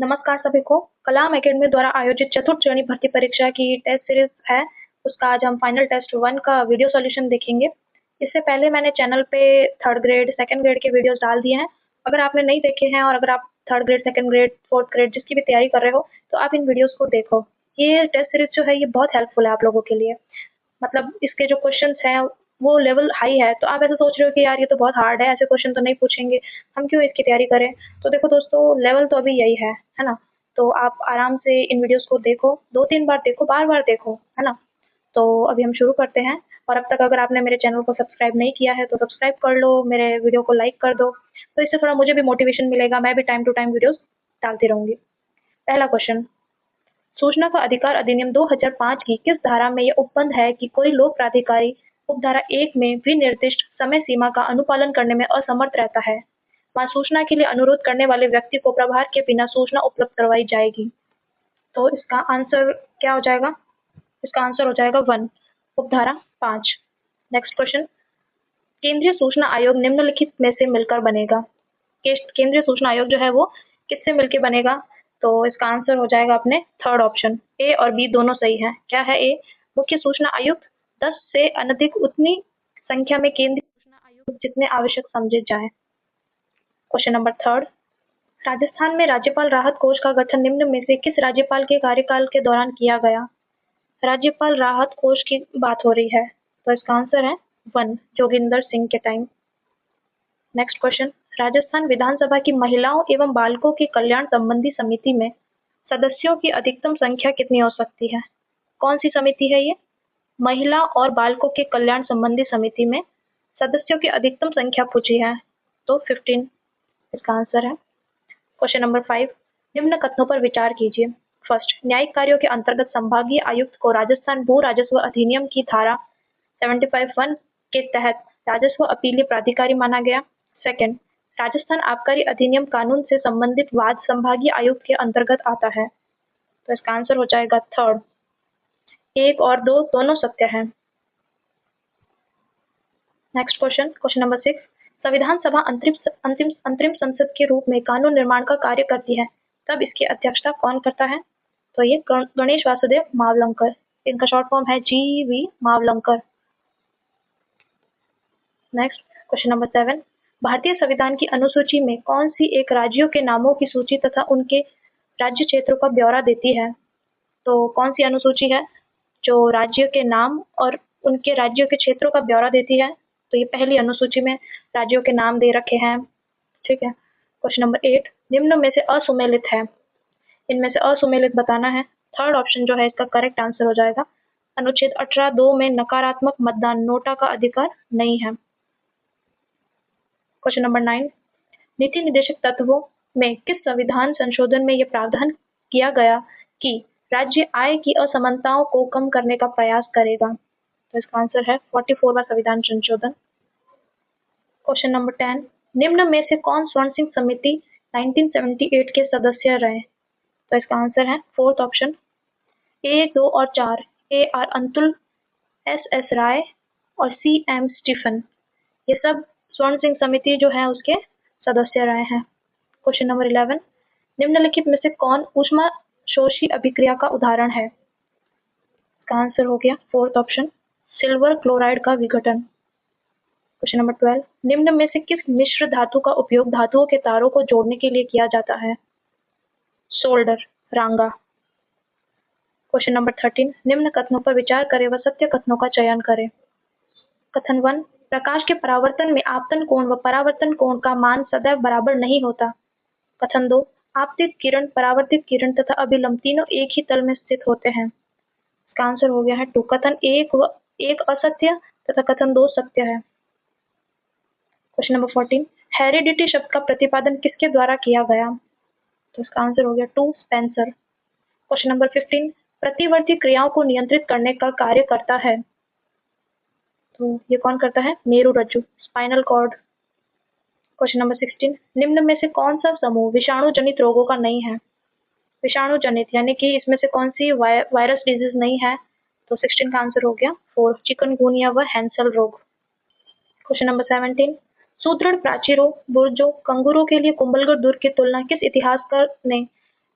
नमस्कार सभी को। कलाम एकेडमी द्वारा आयोजित चतुर्थ श्रेणी भर्ती परीक्षा की टेस्ट सीरीज है, उसका आज हम फाइनल टेस्ट 1 का वीडियो सॉल्यूशन देखेंगे। इससे पहले मैंने चैनल पे थर्ड ग्रेड, सेकंड ग्रेड के वीडियोस डाल दिए हैं। अगर आपने नहीं देखे हैं और अगर आप third grade, second grade, fourth grade जिसकी भी तैयारी कर रहे हो, तो आप इन वीडियोस को देखो। ये टेस्ट सीरीज जो है ये बहुत हेल्पफुल है आप लोगों के लिए। मतलब इसके जो क्वेश्चंस हैं वो लेवल हाई है, तो आप ऐसा सोच रहे हो कि यार ये तो बहुत हार्ड है, ऐसे क्वेश्चन तो नहीं पूछेंगे, हम क्यों इसकी तैयारी करें। तो देखो दोस्तों, लेवल तो अभी यही है ना। तो आप आराम से इन वीडियोस को देखो, 2-3 बार देखो, बार-बार देखो, है ना। तो अभी हम शुरू करते हैं। और अब तक अगर आपने मेरे चैनल को सब्सक्राइब नहीं किया है तो सब्सक्राइब कर लो, मेरे वीडियो को लाइक कर दो, तो इससे थोड़ा मुझे भी मोटिवेशन मिलेगा, मैं भी टाइम टू टाइम वीडियोस डालती रहूंगी। पहला क्वेश्चन, सूचना का अधिकार अधिनियम 2005 की किस धारा में यह उपबंध है कि कोई लोक प्राधिकारी उपधारा 1 में विनिर्दिष्ट समय सीमा का अनुपालन करने में असमर्थ रहता है, वहाँ सूचना के लिए अनुरोध करने वाले व्यक्ति को प्रभार के बिना सूचना उपलब्ध करवाई जाएगी। तो इसका आंसर क्या हो जाएगा? इसका आंसर हो जाएगा 1, उपधारा 5। नेक्स्ट क्वेश्चन, केंद्रीय सूचना आयोग निम्नलिखित में से मिलकर बनेगा। केंद्रीय सूचना आयोग जो है वो किससे मिलकर बनेगा? तो इसका आंसर हो जाएगा अपने थर्ड ऑप्शन, ए और बी दोनों सही है। क्या है ए? मुख्य सूचना आयुक्त, 10 से अनधिक उतनी संख्या में केंद्रीय सूचना आयुक्त जितने आवश्यक समझे जाए। क्वेश्चन नंबर थर्ड, राजस्थान में राज्यपाल राहत कोष का गठन निम्न में से किस राज्यपाल के कार्यकाल के दौरान किया गया? राज्यपाल राहत कोष की बात हो रही है, तो इसका आंसर है 1, जोगिंदर सिंह के टाइम। नेक्स्ट क्वेश्चन, राजस्थान विधानसभा की महिलाओं एवं बालकों के कल्याण संबंधी समिति में सदस्यों की अधिकतम संख्या कितनी हो सकती है? कौन सी समिति है ये? महिला और बालकों के कल्याण संबंधी समिति में सदस्यों की अधिकतम संख्या पूछी है, तो 15 इसका आंसर है। क्वेश्चन नंबर 5, निम्न कथनों पर विचार कीजिए। फर्स्ट, न्यायिक कार्यों के अंतर्गत संभागीय आयुक्त को राजस्थान भू राजस्व अधिनियम की धारा 75(1) के तहत राजस्व अपीलीय प्राधिकारी माना गया। सेकंड, राजस्थान आबकारी अधिनियम कानून से संबंधित वाद संभागीय आयुक्त के अंतर्गत आता है, तो इसका आंसर हो जाएगा थर्ड। 1 और 2 दोनों सत्य है। नेक्स्ट क्वेश्चन, क्वेश्चन नंबर 6, संविधान सभा अंतरिम संसद के रूप में कानून निर्माण का कार्य करती है, तब इसकी अध्यक्षता कौन करता है? तो ये गणेश वासुदेव मावलंकर, इनका शॉर्ट फॉर्म है GV Mavalankar. Next question number 7, भारतीय संविधान की अनुसूची में कौन सी एक राज्यों के नामों की सूची तथा उनके राज्य क्षेत्रों का ब्यौरा देती है? तो कौन सी अनुसूची है जो राज्यों के नाम और उनके राज्यों के क्षेत्रों का ब्यौरा देती है? तो ये पहली अनुसूची में राज्यों के नाम दे रखे हैं। ठीक है। क्वेश्चन नंबर 8, निम्न में से असुमेलित है, इनमें से असुमेलित बताना है। थर्ड ऑप्शन जो है इसका करेक्ट आंसर हो जाएगा। अनुच्छेद 18(2) में नकारात्मक मतदान नोटा का अधिकार नहीं है। क्वेश्चन नंबर 9, नीति निर्देशक तत्वों में किस संविधान संशोधन में यह प्रावधान किया गया कि राज्य आय की असमानताओं को कम करने का प्रयास करेगा? तो इसका आंसर है 44वां संविधान संशोधन। क्वेश्चन नंबर 10, निम्न में से कौन स्वर्ण सिंह समिति 1978 के सदस्य रहे? तो इसका आंसर है फोर्थ ऑप्शन, ए, 2 और 4, ए आर अंतुल, SS राय और CM स्टीफन, ये सब स्वर्ण सिंह समिति जो है उसके सदस्य रहे हैं। क्वेश्चन नंबर 11, निम्नलिखित में से कौन ऊष्मा शोषी अभिक्रिया का उदाहरण है? इसका आंसर हो गया फोर्थ ऑप्शन, सिल्वर क्लोराइड का विघटन। क्वेश्चन नंबर 12, निम्न में से किस मिश्र धातु का उपयोग धातुओं के तारों को जोड़ने के लिए किया जाता है? सोल्डर, रांगा। क्वेश्चन नंबर 13, निम्न कथनों पर विचार करें व सत्य कथनों का चयन करें। कथन 1, प्रकाश के परावर्तन में आपतन कोण व परावर्तन कोण का मान सदैव बराबर नहीं होता। कथन 2, आपतित किरण, परावर्तित किरण तथा अभिलंब तीनों एक ही तल में स्थित होते हैं। इसका आंसर हो गया है 2। कथन 1 असत्य तथा कथन 2 सत्य है। क्वेश्चन नंबर 14, हेरिडिटी शब्द का प्रतिपादन किसके द्वारा किया गया? तो इसका आंसर हो गया 2, स्पेंसर। क्वेश्चन नंबर 15, प्रतिवर्ती क्रियाओं को नियंत्रित करने का कार्य करता है, तो ये कौन करता है? मेरुरज्जु, स्पाइनल कॉर्ड। क्वेश्चन नंबर 16, निम्न में से कौन सा समूह विषाणु जनित रोगों का नहीं है? विषाणु जनित यानी कि इसमें से कौन सी वायरस डिजीज नहीं है? तो 16 का आंसर हो गया 4, चिकनगुनिया व हैंसल रोग। क्वेश्चन नंबर 17, सुदृढ़ प्राचीरों, बुर्जों, कंगूरों के लिए कुंभलगढ़ दुर्ग की तुलना किस इतिहासकार ने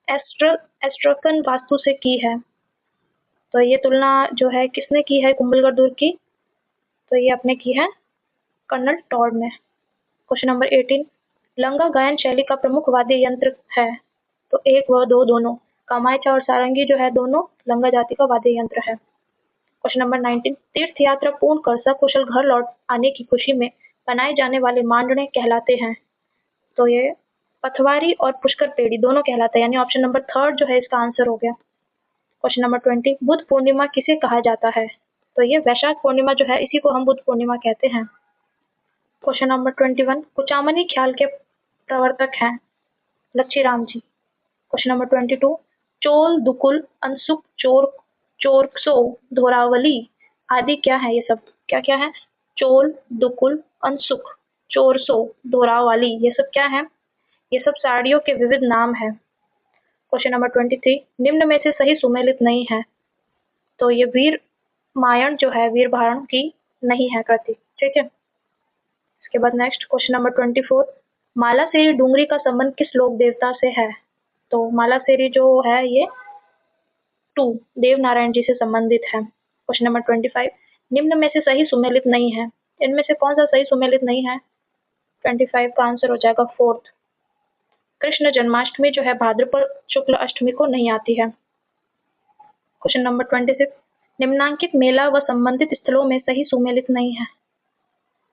एस्ट्रकन वास्तु से की है। तो ये तुलना जो है किसने की है कुंभलगढ़ दुर्ग की? तो ये अपने की है कर्नल टॉड ने। क्वेश्चन नंबर 18, लंगा गायन शैली का प्रमुख वाद्य यंत्र है। तो एक व दो दोनों, कामायचा और सारंगी जो है दोनों लंगा जाति का वाद्य यंत्र है। क्वेश्चन नंबर 19, तीर्थ यात्रा पूर्ण कर सकुशल घर लौट आने की खुशी में बनाए जाने वाले मांडने कहलाते हैं। तो ये पथवारी और पुष्कर पेड़ी दोनों कहलाते हैं, यानी ऑप्शन नंबर थर्ड जो है इसका आंसर हो गया। क्वेश्चन नंबर 20, बुद्ध पूर्णिमा किसे कहा जाता है? तो ये वैशाख पूर्णिमा जो है इसी को हम बुद्ध पूर्णिमा कहते हैं। क्वेश्चन नंबर 21, कुचामनी ख्याल के प्रवर्तक हैं लच्छी राम जी। क्वेश्चन नंबर 22, चोल दुकुल अनसुक चोर चोरसो धोरावली आदि क्या है? ये सब क्या क्या है? चोल दुकुल अनसुक चोरसो धोरावली, ये सब क्या है? ये सब साड़ियों के विविध नाम है। क्वेश्चन नंबर 23, निम्न में से सही सुमेलित नहीं है। तो ये वीर मायन जो है वीर भारण की नहीं है कृति, ठीक है। इसके बाद next question number 24, Malaseri Dungri का संबंध किस लोक देवता से है? तो मालासेरी जो है ये 2 देव नारायण जी से संबंधित है। क्वेश्चन नंबर 25, निम्न में से सही सुमेलित नहीं है। इनमें से कौन सा सही सुमेलित नहीं है? 25 का आंसर हो जाएगा फोर्थ, कृष्ण जन्माष्टमी जो है भाद्रपद शुक्ल अष्टमी को नहीं आती है। क्वेश्चन नंबर 26, निम्नांकित मेला व संबंधित स्थलों में सही सुमेलित नहीं है।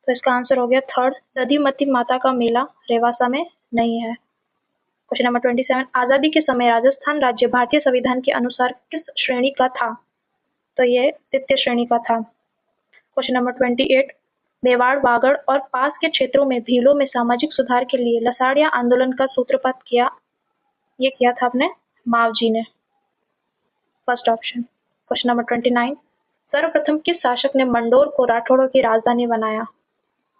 तो इसका आंसर हो गया थर्ड, दधिमती माता का मेला रेवासा में नहीं है। क्वेश्चन नंबर 27, आजादी के समय राजस्थान राज्य भारतीय संविधान के अनुसार किस श्रेणी का था? तो ये तृतीय श्रेणी का था। क्वेश्चन नंबर 28, मेवाड़ वागड़ और पास के क्षेत्रों में भीलों में सामाजिक सुधार के लिए लसाड़िया आंदोलन का सूत्रपात किया, ये किया था अपने मावजी ने, फर्स्ट ऑप्शन। क्वेश्चन नंबर 29, सर्वप्रथम किस शासक ने मंडोर को राठौड़ों की राजधानी बनाया?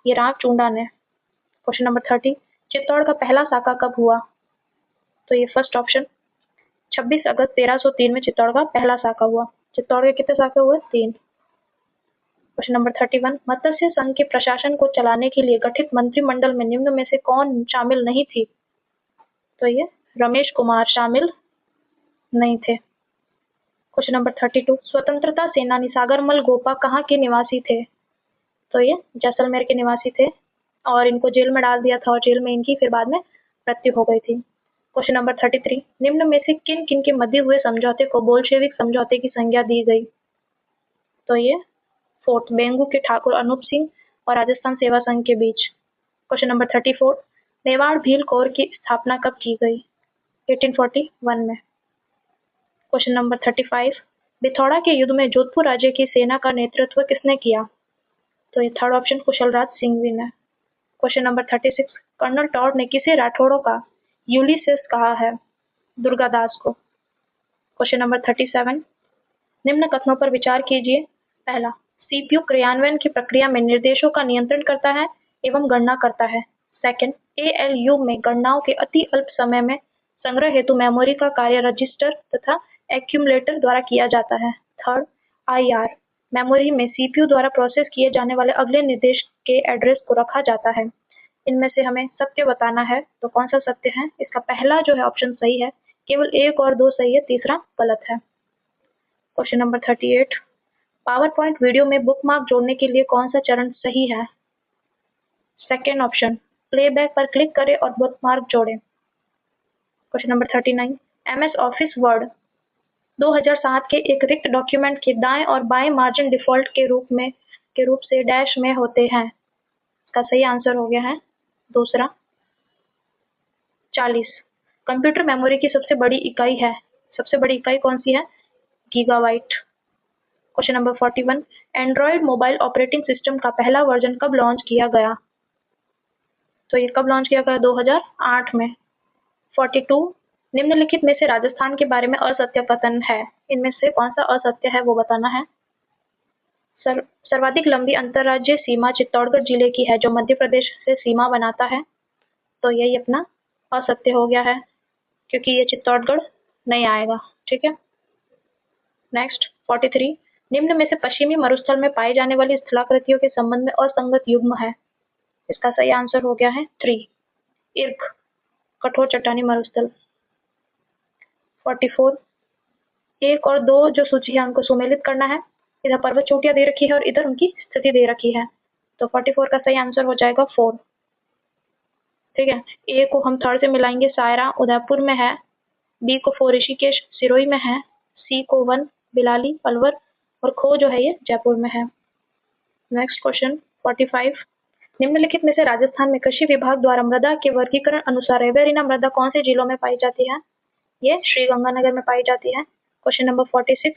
ये राव चूंडा ने। क्वेश्चन नंबर 30, चित्तौड़ का पहला साका कब हुआ? तो ये फर्स्ट ऑप्शन, 26 अगस्त 1303 में चित्तौड़ का पहला साका हुआ। चित्तौड़ के कितने साके हुए? 3। क्वेश्चन नंबर 31, मत्स्य संघ के प्रशासन को चलाने के लिए गठित मंत्रिमंडल में निम्न में से कौन शामिल नहीं थी? तो ये रमेश कुमार शामिल नहीं थे। क्वेश्चन नंबर 32, स्वतंत्रता सेनानी सागरमल गोपा कहाँ के निवासी थे? तो ये जैसलमेर के निवासी थे और इनको जेल में डाल दिया था और जेल में इनकी फिर बाद में मृत्यु हो गई थी। क्वेश्चन नंबर 33, निम्न में से किन किन के मध्य हुए समझौते को बोल्शेविक समझौते की संज्ञा दी गई? तो ये फोर्थ, बेंगू के ठाकुर अनूप सिंह और राजस्थान सेवा संघ के बीच। Question number 34, Mewar Bhil Corps की स्थापना कब की गई? 1841 में। क्वेश्चन नंबर 35, बिथौड़ा के युद्ध में जोधपुर राज्य की सेना का नेतृत्व किसने किया? तो ये थर्ड ऑप्शन, कुशलराज सिंघवी ने। क्वेश्चन नंबर 36, कर्नल टॉड ने किसे राठौड़ों का यूलिसेस कहा है? दुर्गादास को। क्वेश्चन नंबर 37, निम्न कथनों पर विचार कीजिए। पहला, सीपीयू क्रियान्वयन की प्रक्रिया में निर्देशों का नियंत्रण करता है एवं गणना करता है। सेकंड, एएलयू में गणनाओं के अति अल्प समय में संग्रह हेतु मेमोरी का कार्य रजिस्टर तथा एक्यूमुलेटर द्वारा किया जाता है। थर्ड, आईआर मेमोरी में सीपीयू द्वारा प्रोसेस किए जाने वाले अगले निर्देश के एड्रेस को रखा जाता है। इनमें से हमें सत्य बताना है, तो कौन सा सत्य है? इसका पहला जो है ऑप्शन सही है, केवल 1 और 2 सही है, तीसरा गलत है। Question number 38, power point video में बुकमार्क जोड़ने के लिए कौन सा चरण सही है? सेकेंड ऑप्शन, प्लेबैक पर क्लिक करें और बुकमार्क जोड़ें। Question number 39, MS office word 2007 के एक रिक्त डॉक्यूमेंट के दाएं और बाएं मार्जिन डिफॉल्ट के रूप से डैश में होते हैं। इसका सही आंसर हो गया है दूसरा, 40। कंप्यूटर मेमोरी की सबसे बड़ी इकाई है, सबसे बड़ी इकाई कौन सी है? Gigabyte. Question number 41, Android mobile operating system का पहला वर्जन कब लॉन्च किया गया? तो ये कब लॉन्च किया गया? 2008 में। 42, निम्नलिखित में से राजस्थान के बारे में असत्य कथन है, इनमें से कौन सा असत्य है वो बताना है। सर्वाधिक लंबी अंतर्राज्यीय सीमा चित्तौड़गढ़ जिले की है जो मध्य प्रदेश से सीमा बनाता है। तो यही अपना असत्य हो गया है क्योंकि ये चित्तौड़गढ़ नहीं आएगा, ठीक है। नेक्स्ट 43, निम्न में से पश्चिमी मरुस्थल में पाई जाने वाली स्थलाकृतियों के संबंध में असंगत युग्म है। इसका सही आंसर हो गया है 3, इर्क कठोर चट्टानी मरुस्थल। 44 1 और 2 जो सूची है उनको सुमेलित करना है। इधर पर्वत चोटियाँ दे रखी है और इधर उनकी स्थिति दे रखी है। तो 44 का सही आंसर हो जाएगा 4। ठीक है, ए को हम थर्ड से मिलाएंगे, सायरा उदयपुर में है। बी को 4 ऋषिकेश सिरोही में है। सी को 1 बिलाली अलवर और खो जो है ये जयपुर में है। नेक्स्ट क्वेश्चन 45 निम्नलिखित में से राजस्थान में कृषि विभाग द्वारा मृदा के वर्गीकरण अनुसार रेवेरिना मृदा कौन से जिलों में पाई जाती है? ये श्री गंगानगर में पाई जाती है। क्वेश्चन नंबर 46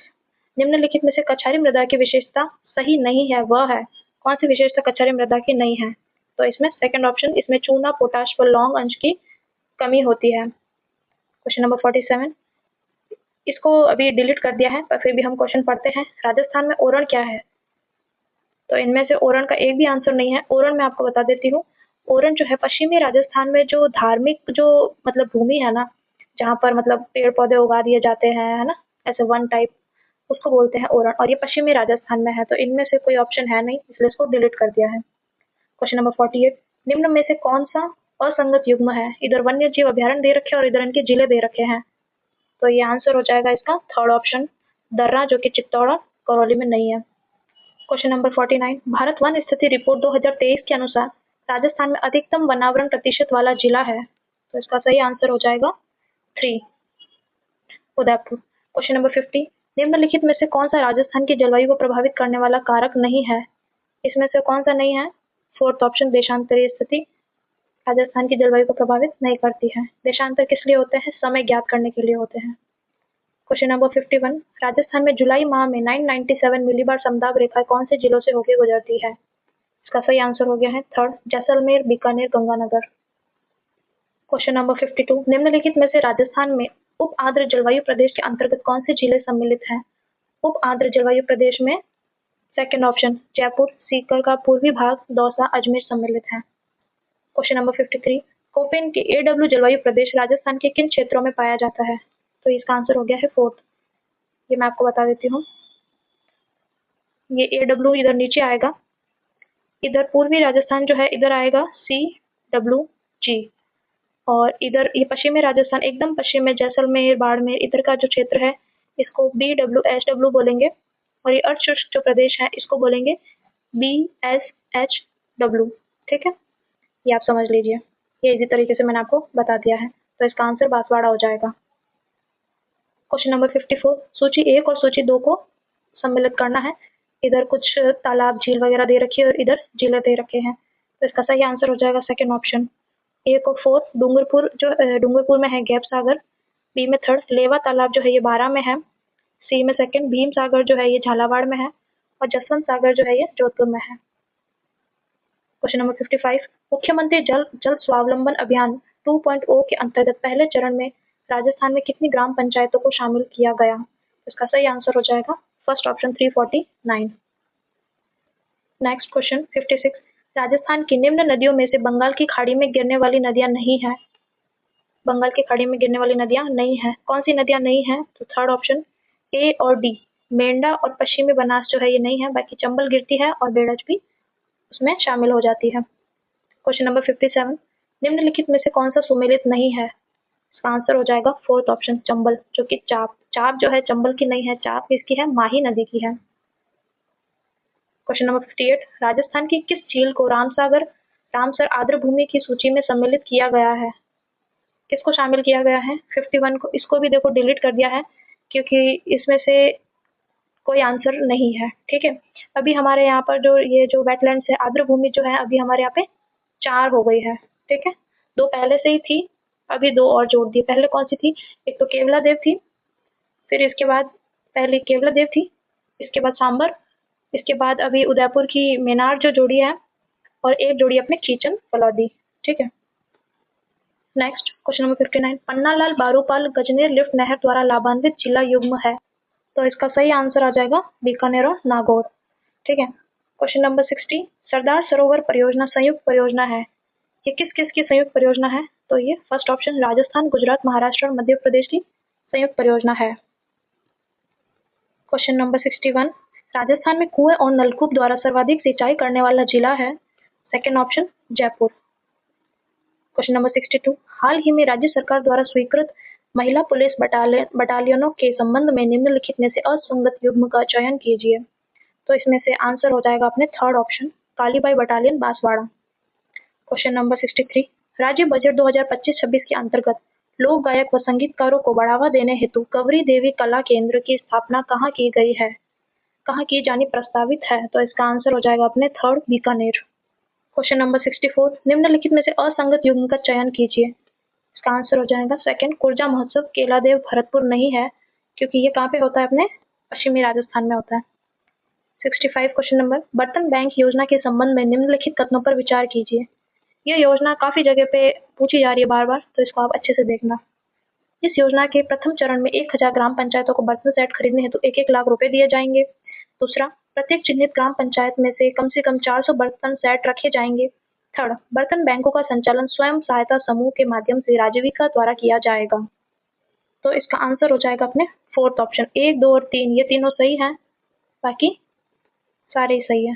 निम्नलिखित में से कछारी मृदा की विशेषता सही नहीं है, वह है कौन सी विशेषता कछारी मृदा की नहीं है? तो इसमें सेकंड ऑप्शन, इसमें चूना पोटाश व लौंग अंश की कमी होती है। क्वेश्चन नंबर 47 इसको अभी डिलीट कर दिया है पर फिर भी हम क्वेश्चन पढ़ते हैं। राजस्थान में ओरण क्या है? तो इनमें से ओरण का एक भी आंसर नहीं है। ओरण मैं आपको बता देती हूँ। ओरण जो है पश्चिमी राजस्थान में जो धार्मिक जो मतलब भूमि है ना, जहाँ पर मतलब पेड़ पौधे उगा दिए जाते हैं, है ना, ऐसे वन टाइप, उसको बोलते हैं ओरण, और ये पश्चिमी राजस्थान में है। तो इनमें से कोई ऑप्शन है नहीं, इसलिए इसको डिलीट कर दिया है। क्वेश्चन नंबर 48 निम्न में से कौन सा असंगत युग्म है? इधर वन्य जीव अभ्यारण्य दे रखे हैं और इधर इनके जिले दे रखे हैं। तो ये आंसर हो जाएगा इसका थर्ड ऑप्शन, दर्रा, जो कि चित्तौड़ करौली में नहीं है। क्वेश्चन नंबर 49 भारत वन स्थिति रिपोर्ट 2023 के अनुसार राजस्थान में अधिकतम वनावरण प्रतिशत वाला जिला है। तो इसका सही आंसर हो जाएगा 3 उदयपुर। क्वेश्चन नंबर 50 निम्नलिखित में से कौन सा राजस्थान की जलवायु को प्रभावित करने वाला कारक नहीं है? इसमें से कौन सा नहीं है? फोर्थ ऑप्शन, देशांतरीय स्थिति राजस्थान की जलवायु को प्रभावित नहीं करती है। देशांतर किस लिए होते हैं? समय ज्ञात करने के लिए होते हैं। क्वेश्चन नंबर 51 राजस्थान में जुलाई माह में 997 मिलीबार समदाब रेखा कौन से जिलों से होकर गुजरती है? इसका सही आंसर हो गया है third, Jaisalmer, Bikaner, Ganganagar. Question number 52 निम्नलिखित में से राजस्थान में उप आर्द्र जलवायु प्रदेश के अंतर्गत कौन से जिले सम्मिलित हैं? उप आर्द्र जलवायु प्रदेश में सेकंड ऑप्शन, जयपुर, सीकर का पूर्वी भाग, दौसा, अजमेर सम्मिलित हैं। क्वेश्चन नंबर 53 कोपेन के एडब्ल्यू जलवायु प्रदेश राजस्थान के किन क्षेत्रों में पाया जाता है? तो इसका आंसर हो गया है फोर्थ। ये मैं आपको बता देती हूँ। ये एडब्ल्यू इधर नीचे आएगा, इधर पूर्वी राजस्थान जो है इधर आएगा CWG, और इधर ये पश्चिमी राजस्थान एकदम पश्चिम में जैसलमेर, बाड़मेर, इधर का जो क्षेत्र है इसको BWHW बोलेंगे, और ये अर्धशुष्क जो प्रदेश है इसको बोलेंगे BSHW। ठीक है, ये आप समझ लीजिए। ये इसी तरीके से मैंने आपको बता दिया है। तो इसका आंसर बांसवाड़ा हो जाएगा। क्वेश्चन नंबर 54 सूची 1 और सूची 2 को सम्मिलित करना है। इधर कुछ तालाब, झील वगैरह दे रखी है और इधर जिले दे रखे हैं। तो इसका सही आंसर हो जाएगा सेकंड ऑप्शन, ए को 4 डूंगरपुर, जो डूंगरपुर में है गैप सागर। बी में थर्ड लेवा तालाब जो है ये 12 में है। सी में सेकंड भीम सागर जो है ये झालावाड़ में है, और जसवंत सागर जो है ये जोधपुर में है। क्वेश्चन नंबर 55 मुख्यमंत्री जल जल स्वावलंबन अभियान 2.0 के अंतर्गत पहले चरण में राजस्थान में कितनी ग्राम पंचायतों को शामिल किया गया? इसका सही आंसर हो जाएगा first option 349। Next question 56 Rajasthan की निम्न नदियों में से बंगाल की खाड़ी में गिरने वाली नदियां नहीं है। बंगाल की खाड़ी में गिरने वाली नदियां नहीं है। कौन सी नदियां नहीं है? तो थर्ड ऑप्शन, ए और डी, मेंढा और पश्चिमी बनास जो है ये नहीं है, बाकी चंबल गिरती है और बेड़ज भी उसमें शामिल हो जाती है। क्वेश्चन नंबर 57 निम्नलिखित में से कौन सा सुमेलित नहीं है? इसका आंसर हो जाएगा फोर्थ ऑप्शन, चंबल, जो कि चाप चाप जो है चंबल की नहीं है, चाप किसकी है? माही नदी की है। क्वेश्चन नंबर 58 राजस्थान की किस झील को रामसर आर्द्र भूमि की सूची में सम्मिलित किया गया है? किसको शामिल किया गया है? 51 को, इसको भी देखो डिलीट कर दिया है क्योंकि इसमें से कोई आंसर नहीं है। ठीक है, अभी हमारे यहाँ पर जो ये जो वेटलैंड्स है, आर्द्र भूमि जो है अभी हमारे यहाँ पे 4 हो गई है। ठीक है, 2 पहले से ही थी, अभी 2 और जोड़ दी। पहले कौन सी थी? एक तो केवला देव थी, फिर इसके बाद पहले केवला देव थी, इसके बाद सांबर, इसके बाद अभी उदयपुर की मेनार जो जोड़ी है, और एक जोड़ी अपने कीचन फलौदी। ठीक है, next question number 59 Pannalal Barupal Gajner lift नहर द्वारा लाभान्वित जिला युग्म है। तो इसका सही आंसर आ जाएगा बीकानेर और नागौर। ठीक है, क्वेश्चन नंबर 60 सरदार सरोवर परियोजना संयुक्त परियोजना है। ये किस किस की संयुक्त परियोजना है? तो ये फर्स्ट ऑप्शन, राजस्थान, गुजरात, महाराष्ट्र और मध्य प्रदेश की संयुक्त परियोजना है। क्वेश्चन नंबर 61 राजस्थान में कुएं और नलकूप द्वारा सर्वाधिक सिंचाई करने वाला जिला है। Second option, Jaipur. Question number 62 हाल ही में राज्य सरकार द्वारा स्वीकृत महिला पुलिस बटालियनों के संबंध में निम्नलिखित में से असंगत युग्म का चयन कीजिए। तो इसमें से आंसर हो जाएगा अपने third option, Kalibai battalion Banswara. Question number 63, राज्य बजट 2025-26 के अंतर्गत लोक गायक व संगीतकारों को बढ़ावा देने हेतु कंवरी देवी कला केंद्र की स्थापना कहाँ की गई है, कहाँ की जानी प्रस्तावित है? तो इसका आंसर हो जाएगा अपने थर्ड, बीकानेर। क्वेश्चन नंबर 64, निम्नलिखित में से असंगत युग्म का चयन कीजिए। इसका आंसर हो जाएगा सेकंड, कुर्जा महोत्सव केलादेव भरतपुर नहीं है, क्योंकि ये कहाँ पे होता है? अपने पश्चिमी राजस्थान में होता है। 65 क्वेश्चन नंबर, बर्तन बैंक योजना के संबंध में निम्नलिखित कथनों पर विचार कीजिए। यह योजना काफी जगह पे पूछी जा रही है बार बार, तो इसको आप अच्छे से देखना। इस योजना के प्रथम चरण में 1000 ग्राम पंचायतों को बर्तन सेट खरीदने हेतु 1-1 लाख रुपए दिए जाएंगे। दूसरा, प्रत्येक चिन्हित ग्राम पंचायत में से कम 400 बर्तन सेट रखे जाएंगे। थर्ड, बर्तन बैंकों का संचालन स्वयं सहायता समूह के माध्यम से राजीविका द्वारा किया जाएगा। तो इसका आंसर हो जाएगा अपने फोर्थ ऑप्शन, 1, 2 और 3, ये तीनों सही हैं, बाकी सारे ही सही है।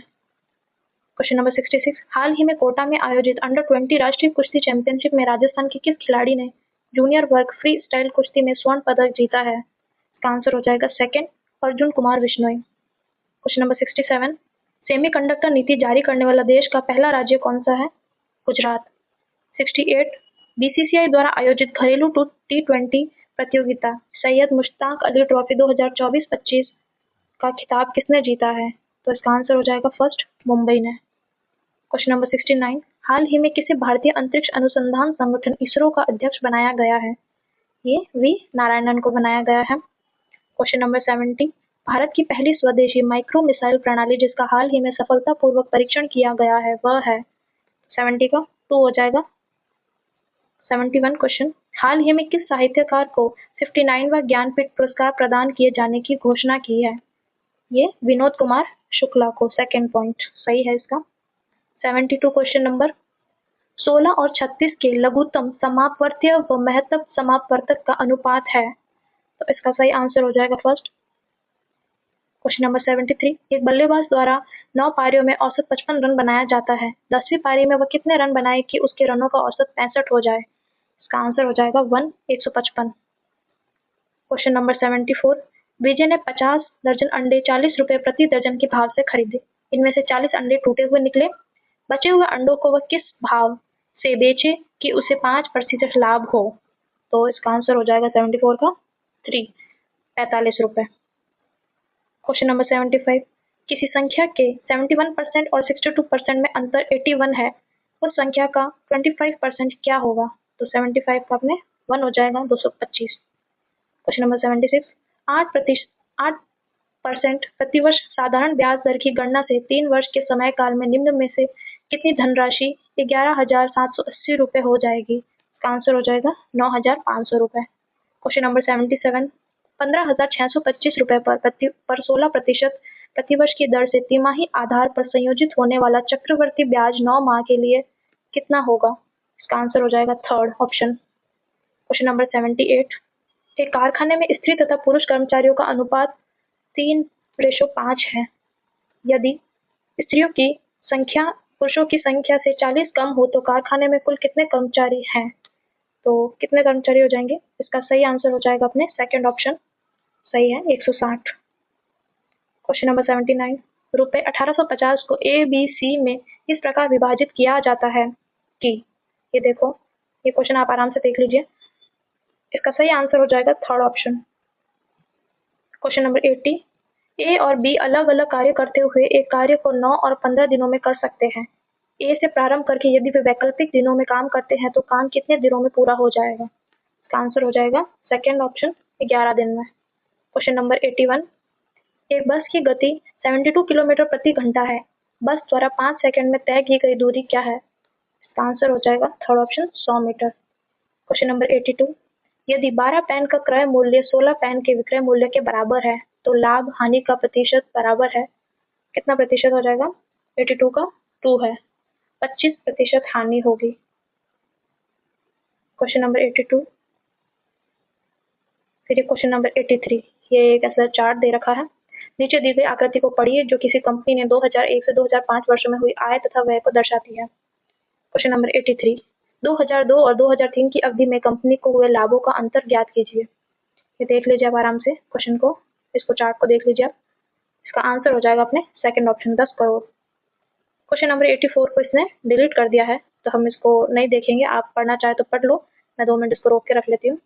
क्वेश्चन नंबर 66, हाल ही में कोटा में आयोजित अंडर 20 राष्ट्रीय कुश्ती चैंपियनशिप में राजस्थान के किस खिलाड़ी ने जूनियर वर्ग फ्री स्टाइल कुश्ती में स्वर्ण पदक जीता है? इसका आंसर हो जाएगा second, Arjun Kumar Bishnoi. Question number 67, semiconductor नीति जारी करने वाला देश का पहला राज्य कौन सा है? गुजरात। 68, बीसीसीआई द्वारा आयोजित घरेलू T20 प्रतियोगिता सैयद मुश्ताक अली ट्रॉफी 2024-25 का खिताब किसने जीता है? तो इसका आंसर हो जाएगा फर्स्ट, मुंबई ने। क्वेश्चन नंबर 69, हाल ही में किसे भारतीय अंतरिक्ष अनुसंधान संगठन इसरो का अध्यक्ष बनाया गया है? ये वी नारायणन को बनाया गया है। क्वेश्चन नंबर 70, भारत की पहली स्वदेशी माइक्रो मिसाइल प्रणाली जिसका हाल ही में सफलतापूर्वक परीक्षण किया गया है वह है? 70 का 2 हो जाएगा। 71 क्वेश्चन, हाल ही में किस साहित्यकार को 59वां ज्ञानपीठ पुरस्कार प्रदान किए जाने की घोषणा की है? ये विनोद कुमार शुक्ला को। सेकेंड पॉइंट सही है इसका। 72 क्वेश्चन नंबर, 16 और 36 के लघुत्तम समापवर्तीय व महत्तम समापवर्तक का अनुपात है? तो इसका सही आंसर हो जाएगा फर्स्ट। क्वेश्चन नंबर 73, एक बल्लेबाज द्वारा 9 पारियों में औसत 55 रन बनाया जाता है। 10वीं पारी में वह कितने रन बनाए कि उसके रनों का औसत 65 हो जाए? इसका आंसर हो जाएगा 155। क्वेश्चन नंबर 74, विजय ने 50 दर्जन अंडे 40 रुपए प्रति दर्जन के भाव से खरीदे। इनमें से 40 अंडे टूटे हुए निकले। बचे हुए अंडों को वह किस भाव से बेचे कि उसे 5% लाभ हो? तो इसका आंसर हो जाएगा 74 का 3, 45 रुपए। क्वेश्चन नंबर 75, किसी संख्या के 71% और 62% में अंतर 81 है, उस संख्या का 25% क्या होगा? तो 75 का अपने 1 हो जाएगा, 225। क्वेश्चन नंबर 76, 8% प्रतिवर्ष साधारण ब्याज दर की गणना से 3 वर्ष के समय काल में निम्न में से कितनी धनराशि 11,780 रुपए हो जाएगी? इसका आंसर हो जाएगा 9,500 रुपए। क्वेश्चन नंबर 77, 15,625 रुपए पर 16% प्रतिवर्ष की दर से तिमाही आधार पर संयोजित होने वाला चक्रवर्ती ब्याज 9 माह के लिए कितना होगा? इसका आंसर हो जाएगा थर्ड ऑप्शन। क्वेश्चन नंबर 78, एक कारखाने में स्त्री तथा पुरुष कर्मचारियों का अनुपात 3:5 है। यदि स्त्रियों की संख्या पुरुषों की संख्या से 40 कम हो तो कारखाने में कुल कितने कर्मचारी हैं? तो कितने कर्मचारी हो जाएंगे? इसका सही आंसर हो जाएगा अपने सेकंड ऑप्शन, सही है 160। क्वेश्चन नंबर 79, रुपए 1850 को ABC में इस प्रकार विभाजित किया जाता है कि, ये देखो, ये क्वेश्चन आप आराम से देख लीजिए। इसका सही आंसर हो जाएगा थर्ड ऑप्शन। क्वेश्चन नंबर 80, ए और बी अलग अलग कार्य करते हुए एक कार्य को 9 और 15 दिनों में कर सकते हैं। ए से प्रारंभ करके यदि वे वैकल्पिक दिनों में काम करते हैं तो काम कितने दिनों में पूरा हो जाएगा? इसका आंसर हो जाएगा सेकेंड ऑप्शन, 11 दिन में। क्वेश्चन नंबर 81, एक बस की गति 72 किलोमीटर प्रति घंटा है। बस द्वारा 5 सेकंड में तय की गई दूरी क्या है? इसका आंसर हो जाएगा third option, 100 metre. Question number 82, यदि 12 पेन का क्रय मूल्य 16 पेन के विक्रय मूल्य के बराबर है तो लाभ हानि का प्रतिशत बराबर है? कितना प्रतिशत हो जाएगा? 82 का 2 है, 25% हानि होगी। क्वेश्चन नंबर 82, फिर क्वेश्चन नंबर 83, ये एक ऐसा चार्ट दे रखा है। नीचे दी गई आकृति को पढ़िए जो किसी कंपनी ने 2001 से 2005 वर्षों में हुई आय तथा व्यय को दर्शाती है। क्वेश्चन नंबर 83, 2002 और 2003 की अवधि में कंपनी को हुए लाभों का अंतर ज्ञात कीजिए। ये देख लीजिए आप आराम से क्वेश्चन को, इसको चार्ट को देख लीजिए आप। इसका आंसर हो जाएगा अपने second option 10 crore. Question number 84 को इसने डिलीट कर दिया है, तो हम इसको नहीं देखेंगे। आप पढ़ना चाहे तो पढ़ लो, मैं 2 मिनट इसको रोक के रख लेती हूँ।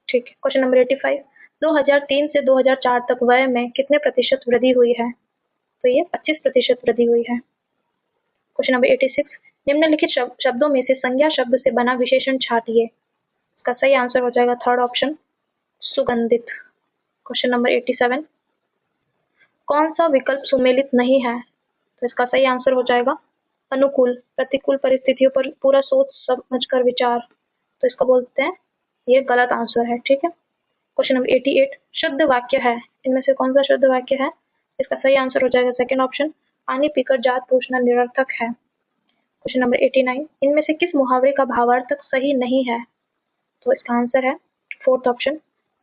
ठीक है, क्वेश्चन नंबर 85, 2003 से 2004 तक व्यय में कितने प्रतिशत वृद्धि हुई है? तो ये 25% वृद्धि हुई है। क्वेश्चन नंबर 86, निम्नलिखित शब्दों में से संज्ञा शब्द से बना विशेषण छाटिए। इसका सही आंसर हो जाएगा थर्ड ऑप्शन, सुगंधित। क्वेश्चन नंबर 87, कौन सा विकल्प सुमेलित नहीं है? तो इसका सही आंसर हो जाएगा अनुकूल। प्रतिकूल परिस्थितियों पर पूरा सोच समझ कर विचार, तो इसको बोलते हैं, ये गलत आंसर है। ठीक है, क्वेश्चन नंबर 88, शुद्ध वाक्य है, इनमें से कौन सा शुद्ध वाक्य है? इसका सही आंसर हो जाएगा सेकंड ऑप्शन, पानी पीकर जात पूछना निरर्थक है। क्वेश्चन नंबर 89, इनमें से किस मुहावरे का भावार्थ सही नहीं है? तो इसका आंसर है फोर्थ ऑप्शन,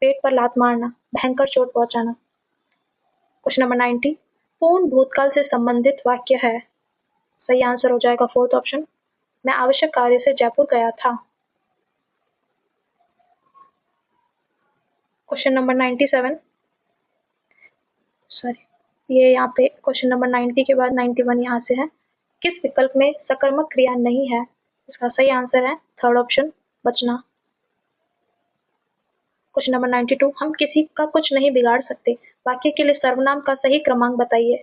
पेट पर लात मारना, भयंकर चोट पहुंचाना। क्वेश्चन नंबर 90, पूर्ण भूतकाल से संबंधित वाक्य है। सही आंसर हो जाएगा फोर्थ ऑप्शन, मैं आवश्यक कार्य से जयपुर गया था। क्वेश्चन नंबर 97, सॉरी, ये यहाँ पे क्वेश्चन नंबर 90 के बाद 91 यहाँ से है। किस विकल्प में सकर्मक क्रिया नहीं है? इसका सही आंसर है थर्ड ऑप्शन, बचना। क्वेश्चन नंबर 92, हम किसी का कुछ नहीं बिगाड़ सकते, वाक्य के लिए सर्वनाम का सही क्रमांक बताइए।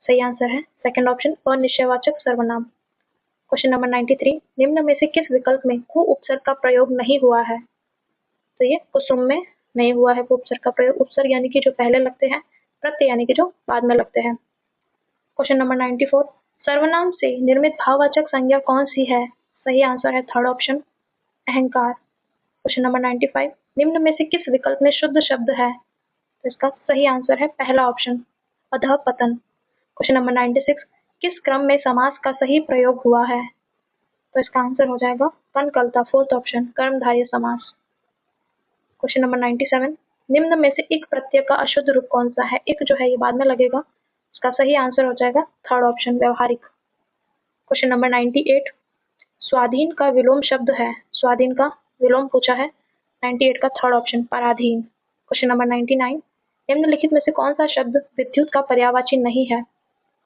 सही आंसर है सेकंड ऑप्शन, अनिश्चयवाचक सर्वनाम। क्वेश्चन नंबर 93, निम्न में से किस विकल्प में कु उपसर्ग का प्रयोग नहीं हुआ है? तो ये कुसुम में नहीं हुआ है कु उपसर्ग का प्रयोग। उपसर्ग यानी कि जो पहले लगते हैं, प्रत्यय यानी कि जो बाद में लगते हैं। क्वेश्चन नंबर 94, सर्वनाम से निर्मित भाववाचक संज्ञा कौन सी है? सही आंसर है थर्ड ऑप्शन, अहंकार। क्वेश्चन नंबर 95, निम्न में से किस विकल्प में शुद्ध शब्द है? तो इसका सही आंसर है पहला ऑप्शन, अधःपतन। क्वेश्चन नंबर 96, किस क्रम में समास का सही प्रयोग हुआ है? तो इसका आंसर हो जाएगा कनकलता, फोर्थ ऑप्शन, कर्मधारय समास। क्वेश्चन नंबर 97, निम्न में से एक प्रत्यय का अशुद्ध रूप कौन सा है? एक जो है ये बाद में लगेगा, इसका सही आंसर हो जाएगा थर्ड ऑप्शन, व्यवहारिक। क्वेश्चन नंबर 98, स्वाधीन का विलोम शब्द है, स्वाधीन का विलोम पूछा है। 98 का थर्ड ऑप्शन, पराधीन। क्वेश्चन नंबर 99, निम्नलिखित में से कौन सा शब्द विद्युत का पर्यायवाची नहीं है?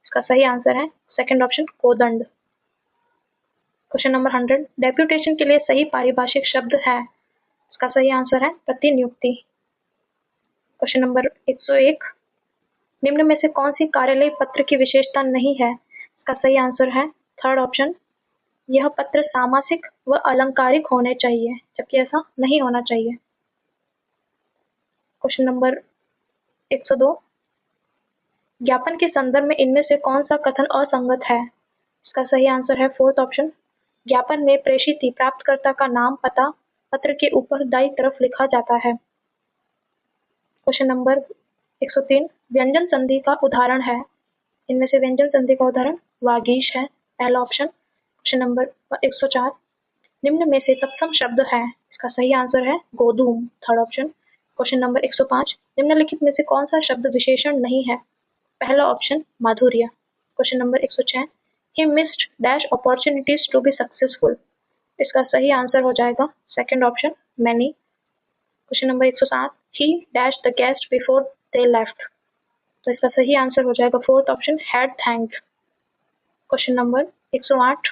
इसका सही आंसर है सेकंड ऑप्शन, कोदंड। क्वेश्चन नंबर 100, डेप्यूटेशन के लिए सही पारिभाषिक शब्द है? इसका सही आंसर है प्रतिनियुक्ति। क्वेश्चन नंबर 101, निम्न में से कौन सी कार्यालय पत्र की विशेषता नहीं है? इसका सही आंसर है थर्ड ऑप्शन, यह पत्र सामासिक व अलंकारिक होने चाहिए, जबकि ऐसा नहीं होना चाहिए। क्वेश्चन नंबर 102, ज्ञापन के संदर्भ में इनमें से कौन सा कथन असंगत है? इसका सही आंसर है फोर्थ ऑप्शन, ज्ञापन में प्रेषित प्राप्तकर्ता का नाम पता पत्र के ऊपर दाईं तरफ लिखा जाता है। क्वेश्चन नंबर 103, व्यंजन संधि का उदाहरण है। इनमें से व्यंजन संधि का उदाहरण वागीश है, पहला ऑप्शन। क्वेश्चन नंबर 104, निम्न में से तत्सम शब्द है? इसका सही आंसर है गोधूम, थर्ड ऑप्शन। क्वेश्चन नंबर 105, निम्नलिखित में से कौन सा शब्द विशेषण नहीं है? पहला ऑप्शन, माधुर्य। Question number 106, he missed dash opportunities to be successful. इसका सही आंसर हो जाएगा second option, many. Question number 107, he dash the guest before they left. तो इसका सही आंसर हो जाएगा fourth option, had thanked. Question number 108,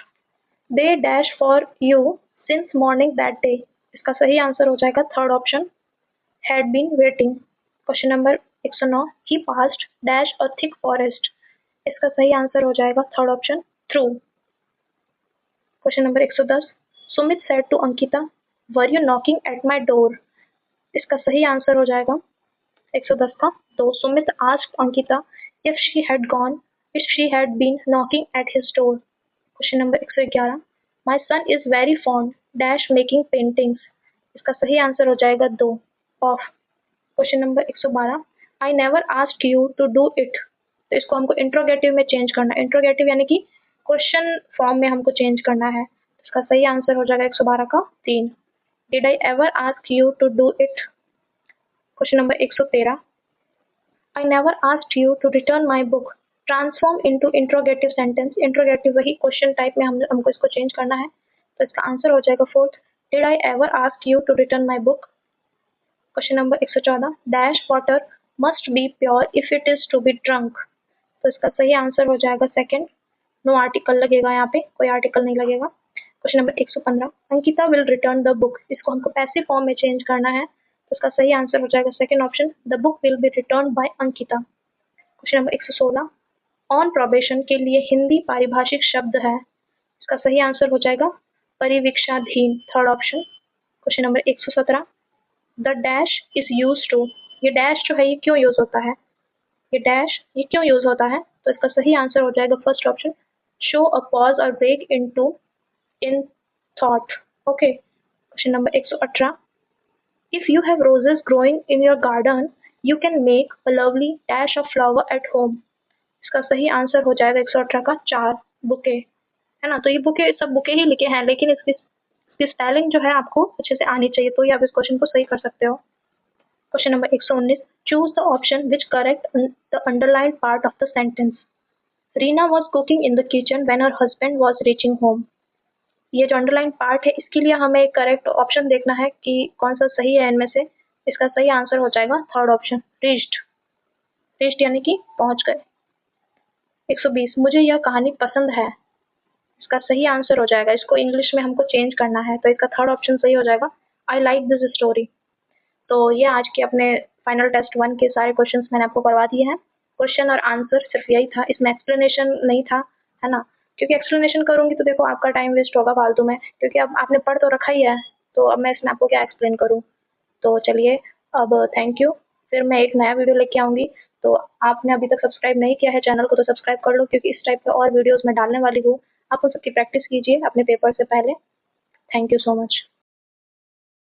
they dash for you since morning that day. इसका सही आंसर हो जाएगा third option, had been waiting. Question number 109, he passed dash a thick forest. इसका सही आंसर हो जाएगा third option, through. Question number 110, Sumit said to Ankita, were you knocking at my door. इसका सही आंसर हो जाएगा 110 का तो, Sumit asked Ankita if she had gone if she had been knocking at his door। Question number 111, my son is very fond dash making paintings। इसका सही answer हो जाएगा 2 of. Question number 112, I never asked you to do it। तो इसको हमको interrogative में change करना है, इंट्रोगेटिव यानी कि क्वेश्चन फॉर्म में हमको चेंज करना है। इसका सही आंसर हो जाएगा 112 का 3, Did I ever ask you to do it। Question number 113, I never asked you to return my book। Transform into interrogative sentence, interrogative वही क्वेश्चन टाइप में हमको इसको चेंज करना है, तो इसका आंसर हो जाएगा fourth, did I ever ask you to return my book. Question number 114, dash water must be pure if it is to be drunk, तो इसका सही आंसर हो जाएगा सेकंड, नो आर्टिकल लगेगा, यहाँ पे कोई आर्टिकल नहीं लगेगा। Question number 115, Ankita will return the book, इसको हमको पैसिव फॉर्म में चेंज करना है, तो इसका सही आंसर हो जाएगा second option, the book will be return by Ankita. Question number 116, on probation के लिए हिंदी पारिभाषिक शब्द है, इसका सही आंसर हो जाएगा परिवीक्षाधीन, third option. Question number 117, the dash is use to, ये डैश जो है ये क्यों यूज होता है, ये डैश ये क्यों यूज होता है, तो इसका सही आंसर हो जाएगा first option, show a pause और break in thought. Okay, question number 118, if you have roses growing in your garden you can make a lovely dash of flower at home, इसका सही आंसर हो जाएगा 118 का 4, bouquet, है ना। तो ये बुके सब बुके ही लिखे हैं, लेकिन इसकी स्पेलिंग जो है आपको अच्छे से आनी चाहिए, तो ही आप इस क्वेश्चन को सही कर सकते हो। Question number 119, choose the option which correct the underlined part of the sentence, Reena was cooking in the kitchen when her husband was reaching home, ये जो अंडरलाइन पार्ट है इसके लिए हमें करेक्ट ऑप्शन देखना है कि कौन सा सही है इनमें से, इसका सही आंसर हो जाएगा थर्ड ऑप्शन, रीच्ड, रीच्ड यानी कि पहुंच गए। 120, मुझे यह कहानी पसंद है, इसका सही आंसर हो जाएगा, इसको इंग्लिश में हमको चेंज करना है, तो इसका थर्ड ऑप्शन सही हो जाएगा, आई लाइक दिस स्टोरी। तो ये आज के अपने फाइनल टेस्ट 1 के सारे क्वेश्चंस मैंने आपको करवा दिए हैं। क्वेश्चन और आंसर सिर्फ यही था, इसमें एक्सप्लेनेशन नहीं था, है ना, क्योंकि एक्सप्लेनेशन करूंगी तो देखो आपका टाइम वेस्ट होगा फालतू में, क्योंकि अब आपने पढ़ तो रखा ही है, तो अब मैं इसमें आपको क्या एक्सप्लेन करूँ। तो चलिए, अब थैंक यू, फिर मैं एक नया वीडियो लेके आऊंगी। तो आपने अभी तक सब्सक्राइब नहीं किया है चैनल को तो सब्सक्राइब कर लो, क्योंकि इस टाइप के और वीडियोस मैं डालने वाली हूँ, आप उन सबकी प्रैक्टिस कीजिए अपने पेपर से पहले। Thank you so much.